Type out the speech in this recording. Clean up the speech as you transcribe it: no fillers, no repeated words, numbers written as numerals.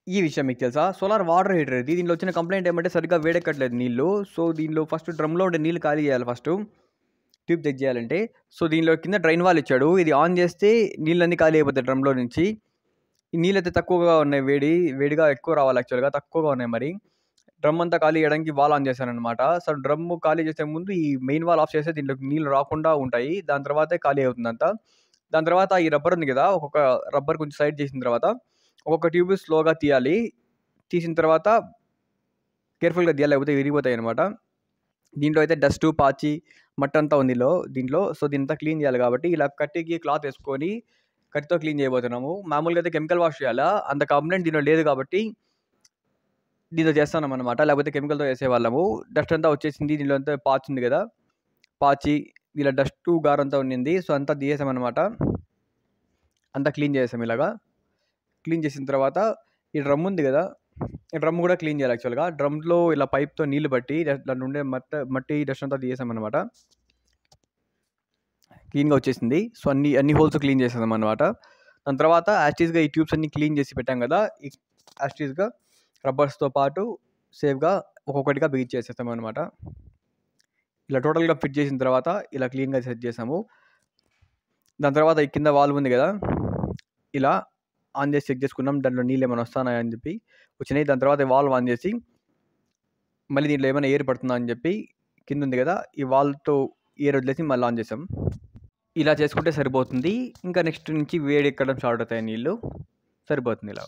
ఈ విషయం మీకు తెలుసా? సోలార్ వాటర్ హీటర్ ఇది. దీనిలో వచ్చిన కంప్లెయింట్ ఏమంటే సరిగ్గా వేడెక్కట్లేదు నీళ్ళు. సో, దీనిలో ఫస్ట్ డ్రమ్‌లో ఉండే నీళ్ళు ఖాళీ చేయాలి ఫస్టు. ట్యూబ్ చెక్ చేయాలంటే. సో, దీనిలో కింద డ్రైన్ వాల్ ఇచ్చాడు. ఇది ఆన్ చేస్తే నీళ్ళన్నీ ఖాళీ అయిపోతాయి డ్రమ్‌లో నుంచి. ఈ నీళ్ళైతే తక్కువగా ఉన్నాయి వేడిగా ఎక్కువ రావాలి యాక్చువల్‌గా. తక్కువగా ఉన్నాయి మరి. డ్రమ్ అంతా ఖాళీ చేయడానికి వాల్ ఆన్ చేశాననమాట. సో, డ్రమ్ము ఖాళీ చేసే ముందు ఈ మెయిన్ వాల్ ఆఫ్ చేస్తే దీంట్లోకి నీళ్ళు రాకుండా ఉంటాయి. దాని తర్వాతే ఖాళీ అవుతుందంతా. దాని తర్వాత ఈ రబ్బర్ ఉంది కదా! ఒక్కొక్క రబ్బర్ కొంచెం సైడ్ చేసిన తర్వాత ఒక్కొక్క ట్యూబ్ స్లోగా తీయాలి. తీసిన తర్వాత కేర్‌ఫుల్‌గా తీయాలి. లేకపోతే విరిగిపోతాయనమాట. దీంట్లో అయితే డస్టు, పాచి, మట్టంతా ఉంది దీంట్లో. సో, దీన్నంతా క్లీన్ చేయాలి కాబట్టి ఇలా కట్టికి క్లాత్ ఏసుకొని కత్తితో క్లీన్ చేయబోతున్నాము. మామూలుగా అయితే కెమికల్ వాష్ చేయాలా. అంత కంప్లెయింట్ దీనిలో లేదు కాబట్టి దీంతో చేస్తున్నామనమాట. లేకపోతే కెమికల్‌తో చేసేవాళ్ళము. డస్ట్ అంతా వచ్చేసింది. దీనిలో అంతా పాచి ఉంది కదా! పాచి ఇలా డస్టు, గారంతా ఉండింది. సో, అంతా తీసేసామనమాట. అంతా క్లీన్ చేసేసాం ఇలాగా. క్లీన్ చేసిన తర్వాత ఈ డ్రమ్ ఉంది కదా! ఈ డ్రమ్ కూడా క్లీన్ చేయాలి యాక్చువల్‌గా. డ్రమ్‌లో ఇలా పైప్‌తో నీళ్లు పట్టి దాంట్లో ఉండే మట్టి డస్ట్ అంతా తీసేసామనమాట. క్లీన్‌గా వచ్చేసింది. సో, అన్ని హోల్స్ క్లీన్ చేసేసామనమాట. దాని తర్వాత యాజ్ టీజ్‌గా ఈ ట్యూబ్స్ అన్నీ క్లీన్ చేసి పెట్టాం కదా! యాజ్ టీజ్‌గా రబ్బర్స్‌తో పాటు సేఫ్‌గా ఒక్కొక్కటిగా బిగించేసేసామనమాట. ఇలా టోటల్‌గా ఫిట్ చేసిన తర్వాత ఇలా క్లీన్‌గా సెట్ చేసాము. దాని తర్వాత ఈ కింద వాల్వ్ ఉంది కదా! ఇలా ఆన్ చేసి చెక్ చేసుకున్నాం. దాంట్లో నీళ్ళేమైనా వస్తున్నాయా అని చెప్పి. వచ్చినాయి. దాని తర్వాత వాల్వ్ ఆన్ చేసి మళ్ళీ దీంట్లో ఏమైనా ఎయిర్ పడుతుందా అని చెప్పి కిందుంది కదా! ఈ వాల్వ్‌తో ఎయిర్ వదిలేసి మళ్ళీ ఆన్ చేసాం. ఇలా చేసుకుంటే సరిపోతుంది. ఇంకా నెక్స్ట్ నుంచి వేడెక్కడం స్టార్ట్ అవుతాయి నీళ్ళు. సరిపోతుంది ఇలా.